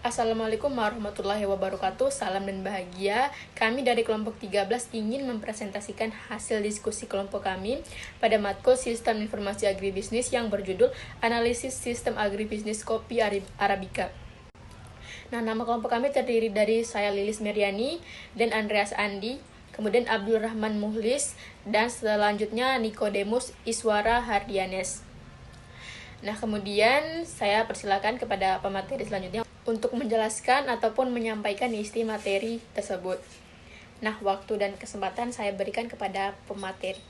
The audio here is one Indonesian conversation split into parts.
Assalamualaikum warahmatullahi wabarakatuh. Salam dan bahagia. Kami dari kelompok 13 ingin mempresentasikan hasil diskusi kelompok kami pada matkul Sistem Informasi Agribisnis yang berjudul Analisis Sistem Agribisnis Kopi Arabica. Nah, nama kelompok kami terdiri dari saya Lilis Meriani dan Andreas Andi, kemudian Abdul Rahman Muhlis, dan selanjutnya Nikodemus Iswara Hardianes. Nah, kemudian saya persilakan kepada pemateri selanjutnya untuk menjelaskan ataupun menyampaikan isi materi tersebut. Nah, waktu dan kesempatan saya berikan kepada pemateri.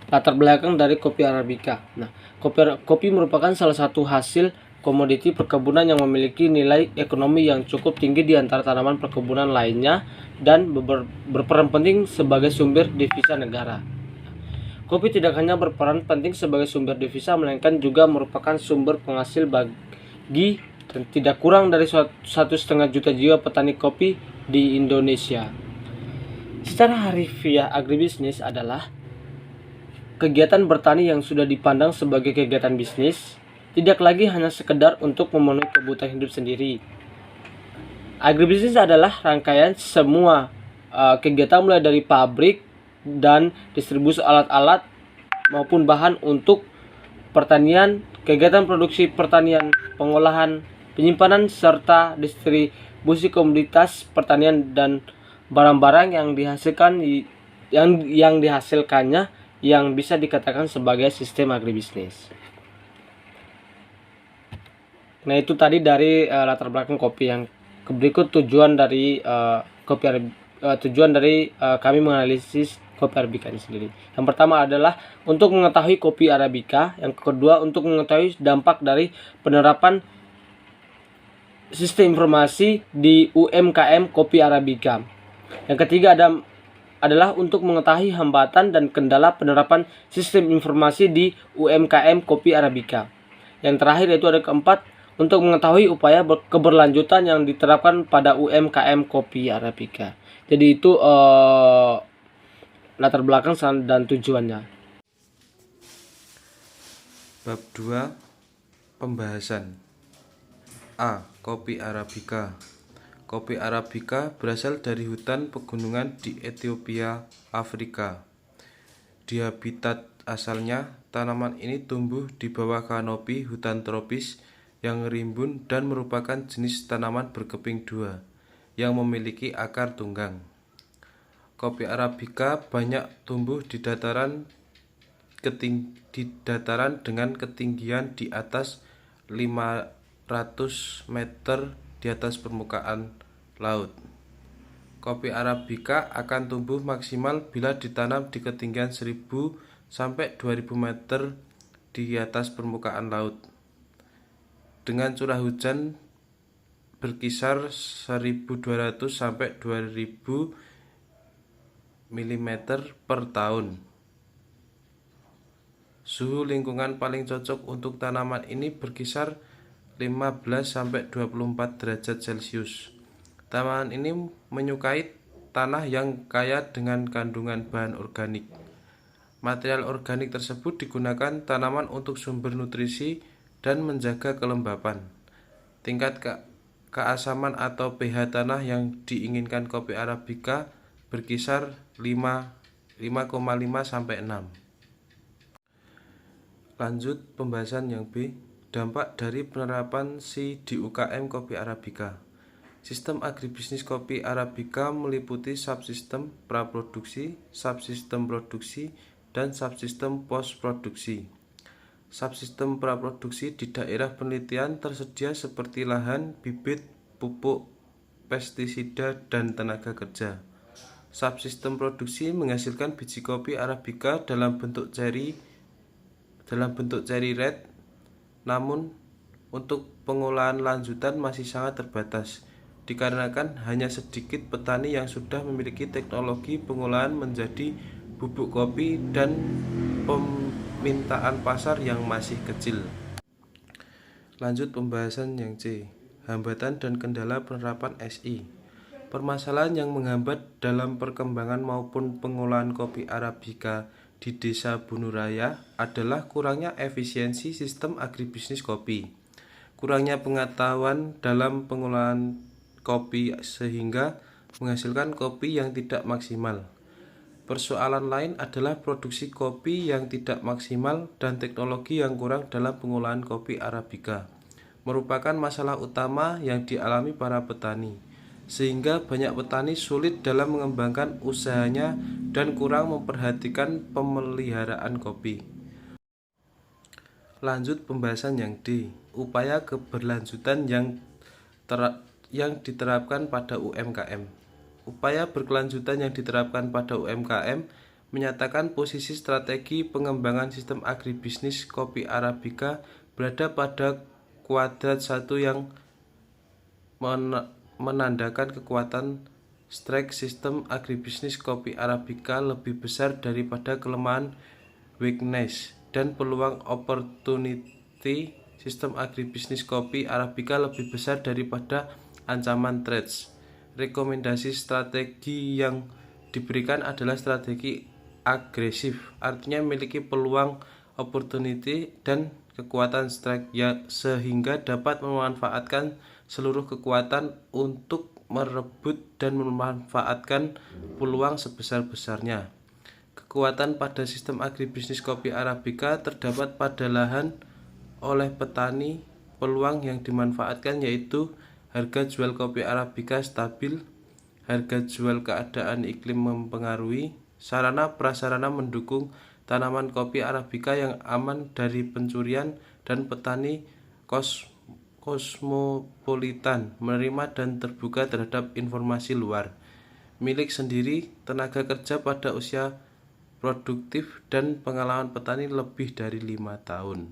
Latar belakang dari kopi Arabica. Nah, kopi merupakan salah satu hasil komoditi perkebunan yang memiliki nilai ekonomi yang cukup tinggi di antara tanaman perkebunan lainnya dan berperan penting sebagai sumber devisa negara. Kopi tidak hanya berperan penting sebagai sumber devisa, melainkan juga merupakan sumber penghasil bagi dan tidak kurang dari 1,5 juta jiwa petani kopi di Indonesia. Secara harfiah, agribisnis adalah kegiatan bertani yang sudah dipandang sebagai kegiatan bisnis, tidak lagi hanya sekedar untuk memenuhi kebutuhan hidup sendiri. Agribisnis adalah rangkaian semua kegiatan mulai dari pabrik dan distribusi alat-alat maupun bahan untuk pertanian, kegiatan produksi pertanian, pengolahan, penyimpanan serta distribusi komoditas pertanian dan barang-barang yang dihasilkannya yang bisa dikatakan sebagai sistem agribisnis. Nah, itu tadi dari latar belakang kopi. Yang berikut tujuan dari kami menganalisis kopi Arabica ini sendiri. Yang pertama adalah untuk mengetahui kopi Arabica, yang kedua untuk mengetahui dampak dari penerapan sistem informasi di UMKM kopi Arabica. Yang ketiga adalah untuk mengetahui hambatan dan kendala penerapan sistem informasi di UMKM kopi Arabica. Yang terakhir yaitu ada keempat, untuk mengetahui upaya keberlanjutan yang diterapkan pada UMKM kopi Arabica. Jadi itu latar belakang dan tujuannya. Bab 2. Pembahasan. A. Kopi Arabica. Kopi Arabica berasal dari hutan pegunungan di Ethiopia, Afrika. Di habitat asalnya, tanaman ini tumbuh di bawah kanopi hutan tropis yang rimbun dan merupakan jenis tanaman berkeping dua yang memiliki akar tunggang. Kopi Arabica banyak tumbuh di dataran dengan ketinggian di atas 500 meter di atas permukaan laut. Kopi Arabica akan tumbuh maksimal bila ditanam di ketinggian 1000 sampai 2000 meter di atas permukaan laut, dengan curah hujan berkisar 1200 sampai 2000 mm per tahun. Suhu lingkungan paling cocok untuk tanaman ini berkisar 15 sampai 24 derajat Celcius. Tanaman ini menyukai tanah yang kaya dengan kandungan bahan organik. Material organik tersebut digunakan tanaman untuk sumber nutrisi dan menjaga kelembapan. Tingkat keasaman atau pH tanah yang diinginkan kopi Arabica berkisar 5,5 sampai 6. Lanjut pembahasan yang B. Dampak dari penerapan SI di UKM kopi Arabica. Sistem agribisnis kopi Arabica meliputi subsistem praproduksi, subsistem produksi, dan subsistem postproduksi. Subsistem praproduksi di daerah penelitian tersedia seperti lahan, bibit, pupuk, pestisida, dan tenaga kerja. Subsistem produksi menghasilkan biji kopi Arabica dalam bentuk cherry red, namun untuk pengolahan lanjutan masih sangat terbatas, dikarenakan hanya sedikit petani yang sudah memiliki teknologi pengolahan menjadi bubuk kopi dan permintaan pasar yang masih kecil. Lanjut pembahasan yang C. Hambatan dan kendala penerapan SI. Permasalahan yang menghambat dalam perkembangan maupun pengolahan kopi Arabica di Desa Bunuraya adalah kurangnya efisiensi sistem agribisnis kopi, kurangnya pengetahuan dalam pengolahan kopi sehingga menghasilkan kopi yang tidak maksimal. Persoalan lain adalah produksi kopi yang tidak maksimal dan teknologi yang kurang dalam pengolahan kopi Arabica. Merupakan masalah utama yang dialami para petani, sehingga banyak petani sulit dalam mengembangkan usahanya dan kurang memperhatikan pemeliharaan kopi. Lanjut pembahasan yang D, upaya keberlanjutan yang diterapkan pada UMKM. Upaya berkelanjutan yang diterapkan pada UMKM menyatakan posisi strategi pengembangan sistem agribisnis kopi Arabica berada pada kuadrat 1 yang menandakan kekuatan strike sistem agribisnis kopi Arabica lebih besar daripada kelemahan weakness dan peluang opportunity sistem agribisnis kopi Arabica lebih besar daripada ancaman threats. Rekomendasi strategi yang diberikan adalah strategi agresif, artinya memiliki peluang opportunity dan kekuatan strike sehingga dapat memanfaatkan seluruh kekuatan untuk merebut dan memanfaatkan peluang sebesar-besarnya. Kekuatan pada sistem agribisnis kopi Arabica terdapat pada lahan oleh petani. Peluang yang dimanfaatkan yaitu harga jual kopi Arabica stabil, harga jual keadaan iklim mempengaruhi, sarana prasarana mendukung tanaman kopi Arabica yang aman dari pencurian, dan petani kosmopolitan menerima dan terbuka terhadap informasi luar. Milik sendiri, tenaga kerja pada usia produktif, dan pengalaman petani lebih dari 5 tahun.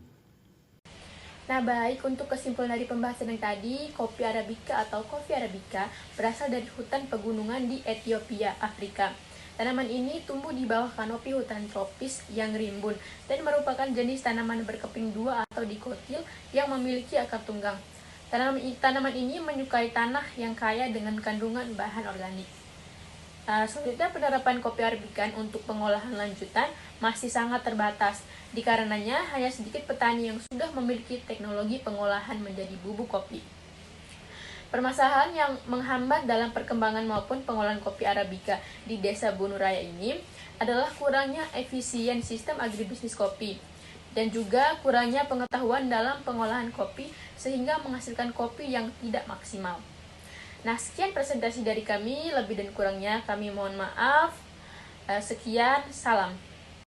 Nah baik, untuk kesimpulan dari pembahasan yang tadi, kopi Arabica atau kopi Arabica berasal dari hutan pegunungan di Ethiopia, Afrika. Tanaman ini tumbuh di bawah kanopi hutan tropis yang rimbun dan merupakan jenis tanaman berkeping dua atau dikotil yang memiliki akar tunggang. Tanaman ini menyukai tanah yang kaya dengan kandungan bahan organik. Selanjutnya, penerapan kopi Arabica untuk pengolahan lanjutan masih sangat terbatas, dikarenanya hanya sedikit petani yang sudah memiliki teknologi pengolahan menjadi bubuk kopi. Permasalahan yang menghambat dalam perkembangan maupun pengolahan kopi Arabica di Desa Bonuraya ini adalah kurangnya efisien sistem agribisnis kopi dan juga kurangnya pengetahuan dalam pengolahan kopi sehingga menghasilkan kopi yang tidak maksimal. Nah, sekian presentasi dari kami, lebih dan kurangnya kami mohon maaf. Sekian, salam.